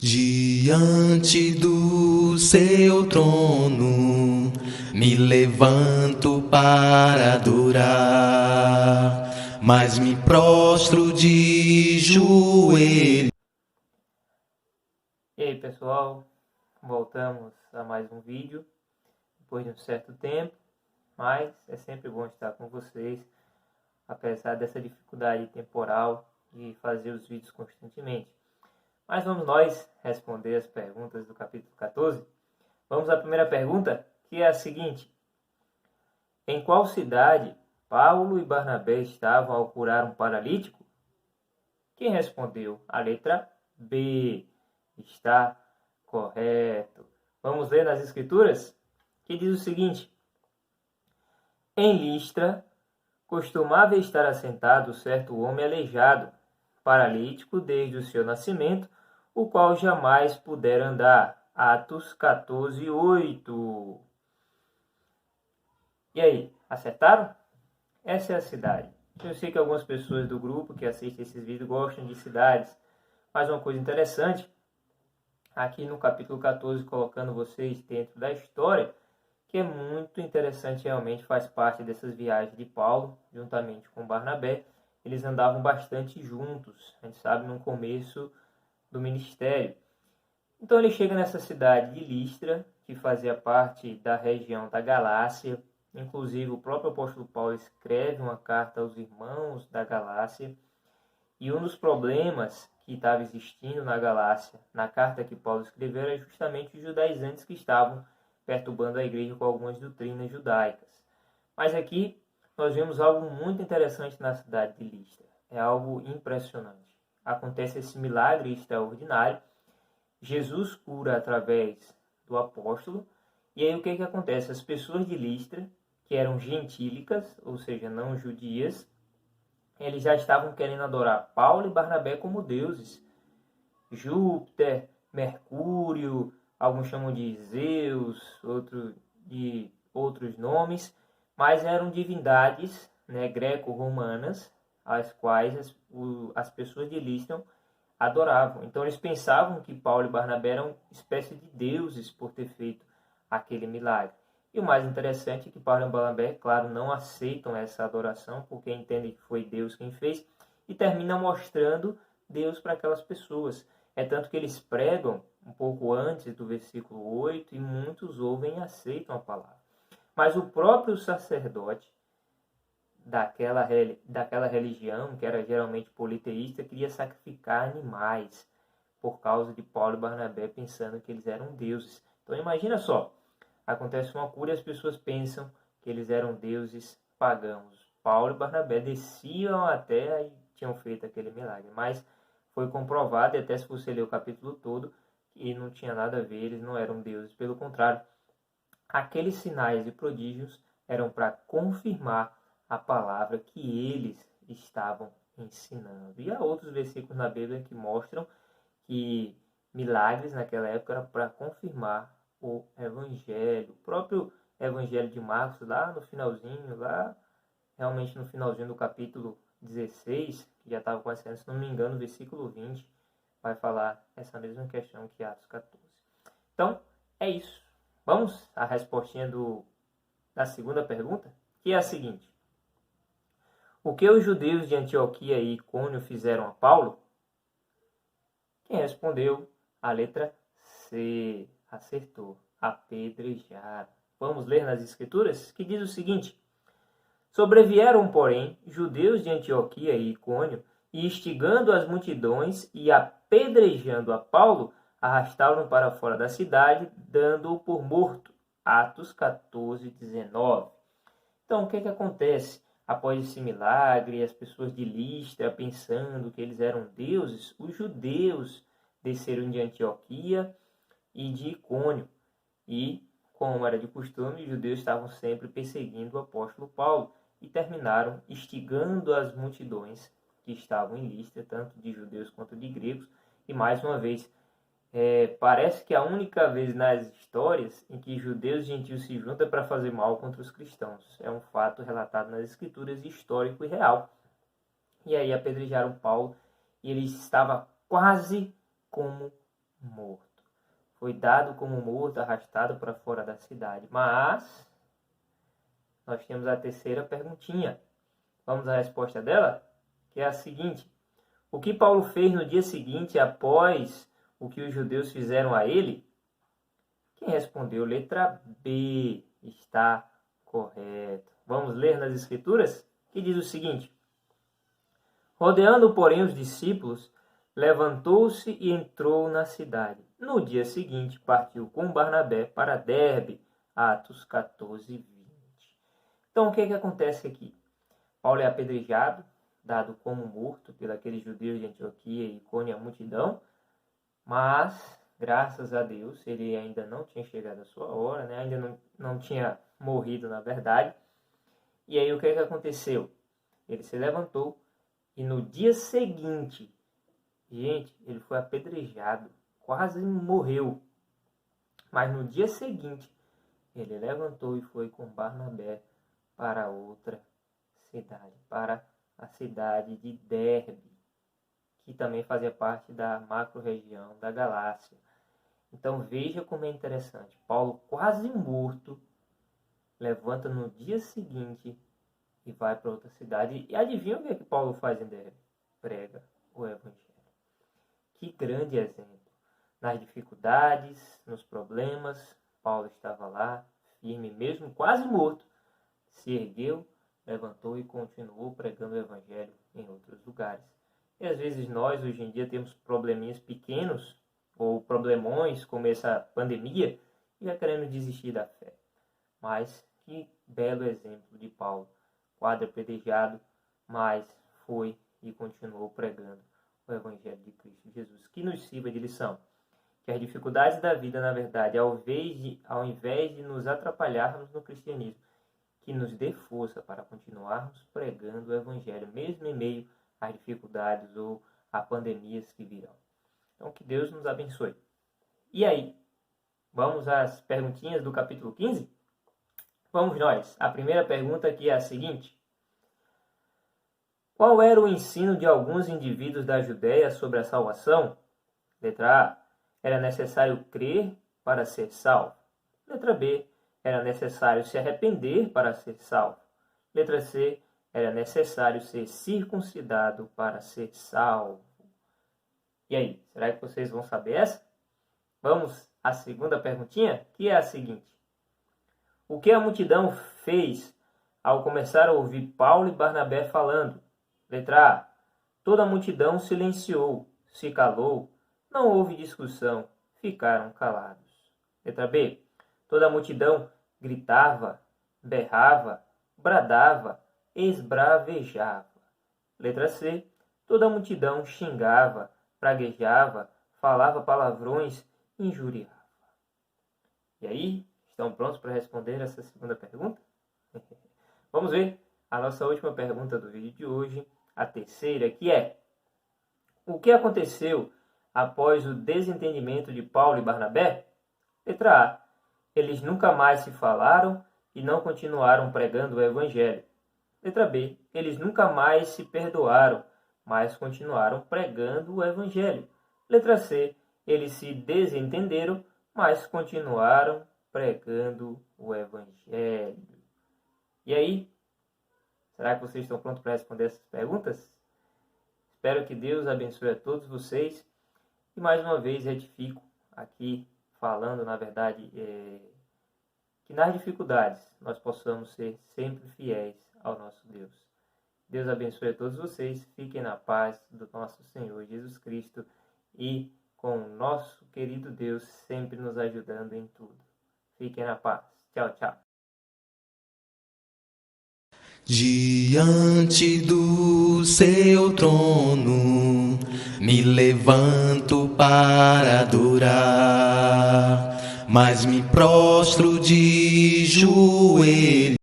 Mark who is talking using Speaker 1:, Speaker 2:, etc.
Speaker 1: Diante do seu trono, me levanto para adorar, mas me prostro de joelhos.
Speaker 2: E aí pessoal, voltamos a mais um vídeo, depois de um certo tempo, mas é sempre bom estar com vocês, apesar dessa dificuldade temporal de fazer os vídeos constantemente. Mas vamos nós responder as perguntas do capítulo 14. Vamos à primeira pergunta, que é a seguinte: em qual cidade Paulo e Barnabé estavam ao curar um paralítico? Quem respondeu? A letra B. Está correto. Vamos ler nas Escrituras? Que diz o seguinte: em Listra costumava estar assentado certo homem aleijado, paralítico desde o seu nascimento, o qual jamais pudera andar. Atos 14, 8. E aí, acertaram? Essa é a cidade. Eu sei que algumas pessoas do grupo que assistem esses vídeos gostam de cidades, mas uma coisa interessante, aqui no capítulo 14, colocando vocês dentro da história, que é muito interessante, realmente faz parte dessas viagens de Paulo, juntamente com Barnabé. Eles andavam bastante juntos, a gente sabe, no começo do ministério. Então ele chega nessa cidade de Listra, que fazia parte da região da Galácia. Inclusive o próprio apóstolo Paulo escreve uma carta aos irmãos da Galácia. E um dos problemas que estava existindo na Galácia, na carta que Paulo escreveu, era justamente os judaizantes que estavam perturbando a igreja com algumas doutrinas judaicas. Mas aqui nós vemos algo muito interessante na cidade de Listra. É algo impressionante. Acontece esse milagre extraordinário. Jesus cura através do apóstolo. E aí o que acontece? As pessoas de Listra, que eram gentílicas, ou seja, não judias, eles já estavam querendo adorar Paulo e Barnabé como deuses. Júpiter, Mercúrio, alguns chamam de Zeus, outros de outros nomes, mas eram divindades, né, greco-romanas, as quais as pessoas de Listra adoravam. Então eles pensavam que Paulo e Barnabé eram uma espécie de deuses por ter feito aquele milagre. E o mais interessante é que Paulo e Barnabé, claro, não aceitam essa adoração, porque entendem que foi Deus quem fez, e terminam mostrando Deus para aquelas pessoas. É tanto que eles pregam um pouco antes do versículo 8, e muitos ouvem e aceitam a palavra. Mas o próprio sacerdote daquela religião, que era geralmente politeísta, queria sacrificar animais por causa de Paulo e Barnabé, pensando que eles eram deuses. Então imagina só, acontece uma cura e as pessoas pensam que eles eram deuses pagãos. Paulo e Barnabé desciam a terra e tinham feito aquele milagre, mas foi comprovado, e até se você ler o capítulo todo, que não tinha nada a ver, eles não eram deuses, pelo contrário, aqueles sinais e prodígios eram para confirmar a palavra que eles estavam ensinando. E há outros versículos na Bíblia que mostram que milagres naquela época eram para confirmar o Evangelho. O próprio Evangelho de Marcos, lá no finalzinho, realmente no finalzinho do capítulo 16, que já estava acontecendo, se não me engano, versículo 20, vai falar essa mesma questão que Atos 14. Então, é isso. Vamos à respostinha da segunda pergunta, que é a seguinte: o que os judeus de Antioquia e Icônio fizeram a Paulo? Quem respondeu? A letra C. Acertou. Apedrejaram. Vamos ler nas Escrituras, que diz o seguinte: sobrevieram, porém, judeus de Antioquia e Icônio, e instigando as multidões e apedrejando a Paulo, arrastaram-no para fora da cidade, dando-o por morto. Atos 14, 19. Então, o que acontece? Após esse milagre, as pessoas de Listra pensando que eles eram deuses, os judeus desceram de Antioquia e de Icônio. E, como era de costume, os judeus estavam sempre perseguindo o apóstolo Paulo e terminaram instigando as multidões que estavam em Listra, tanto de judeus quanto de gregos. E, mais uma vez, parece que a única vez nas histórias em que judeus e gentios se juntam é para fazer mal contra os cristãos. É um fato relatado nas escrituras, histórico e real. E aí apedrejaram Paulo e ele estava quase como morto. Foi dado como morto, arrastado para fora da cidade. Mas nós temos a terceira perguntinha. Vamos à resposta dela? Que é a seguinte: o que Paulo fez no dia seguinte após o que os judeus fizeram a ele? Quem respondeu? Letra B está correto. Vamos ler nas Escrituras? Que diz o seguinte: rodeando, porém, os discípulos, levantou-se e entrou na cidade. No dia seguinte, partiu com Barnabé para Derbe, Atos 14, 20. Então, o que acontece aqui? Paulo é apedrejado, dado como morto pelos aqueles judeus de Antioquia e Icônio, a multidão, mas, graças a Deus, ele ainda não tinha chegado a sua hora, né? Ainda não tinha morrido, na verdade. E aí, o que aconteceu? Ele se levantou e no dia seguinte, gente, ele foi apedrejado, quase morreu. Mas no dia seguinte, ele levantou e foi com Barnabé para outra cidade, para a cidade de Derbe, que também fazia parte da macro-região da Galácia. Então veja como é interessante. Paulo, quase morto, levanta no dia seguinte e vai para outra cidade. E adivinha o que Paulo faz em Derbe? Prega o Evangelho. Que grande exemplo. Nas dificuldades, nos problemas, Paulo estava lá, firme, mesmo quase morto, se ergueu, levantou e continuou pregando o Evangelho em outros lugares. E às vezes nós, hoje em dia, temos probleminhas pequenos, ou problemões, como essa pandemia, e já querendo desistir da fé. Mas que belo exemplo de Paulo, quase apedrejado, mas foi e continuou pregando o Evangelho de Cristo Jesus, que nos sirva de lição. Que as dificuldades da vida, na verdade, ao invés de nos atrapalharmos no cristianismo, que nos dê força para continuarmos pregando o Evangelho, mesmo em meio às dificuldades ou a pandemias que virão. Então, que Deus nos abençoe. E aí, vamos às perguntinhas do capítulo 15? Vamos nós. A primeira pergunta aqui é a seguinte: qual era o ensino de alguns indivíduos da Judéia sobre a salvação? Letra A: era necessário crer para ser salvo. Letra B: era necessário se arrepender para ser salvo. Letra C: era necessário ser circuncidado para ser salvo. E aí, será que vocês vão saber essa? Vamos à segunda perguntinha, que é a seguinte: o que a multidão fez ao começar a ouvir Paulo e Barnabé falando? Letra A: toda a multidão silenciou, se calou, não houve discussão, ficaram calados. Letra B: toda a multidão gritava, berrava, bradava, esbravejava. Letra C: toda a multidão xingava, praguejava, falava palavrões, injuriava. E aí, estão prontos para responder essa segunda pergunta? Vamos ver a nossa última pergunta do vídeo de hoje, a terceira, que é: o que aconteceu após o desentendimento de Paulo e Barnabé? Letra A: eles nunca mais se falaram e não continuaram pregando o Evangelho. Letra B: eles nunca mais se perdoaram, mas continuaram pregando o Evangelho. Letra C: eles se desentenderam, mas continuaram pregando o Evangelho. E aí, será que vocês estão prontos para responder essas perguntas? Espero que Deus abençoe a todos vocês. E mais uma vez retifico aqui, falando, na verdade, que nas dificuldades nós possamos ser sempre fiéis ao nosso Deus. Deus abençoe a todos vocês. Fiquem na paz do nosso Senhor Jesus Cristo e com o nosso querido Deus sempre nos ajudando em tudo. Fiquem na paz. Tchau, tchau.
Speaker 1: Diante do seu trono me levanto para adorar, mas me prostro de joelhos.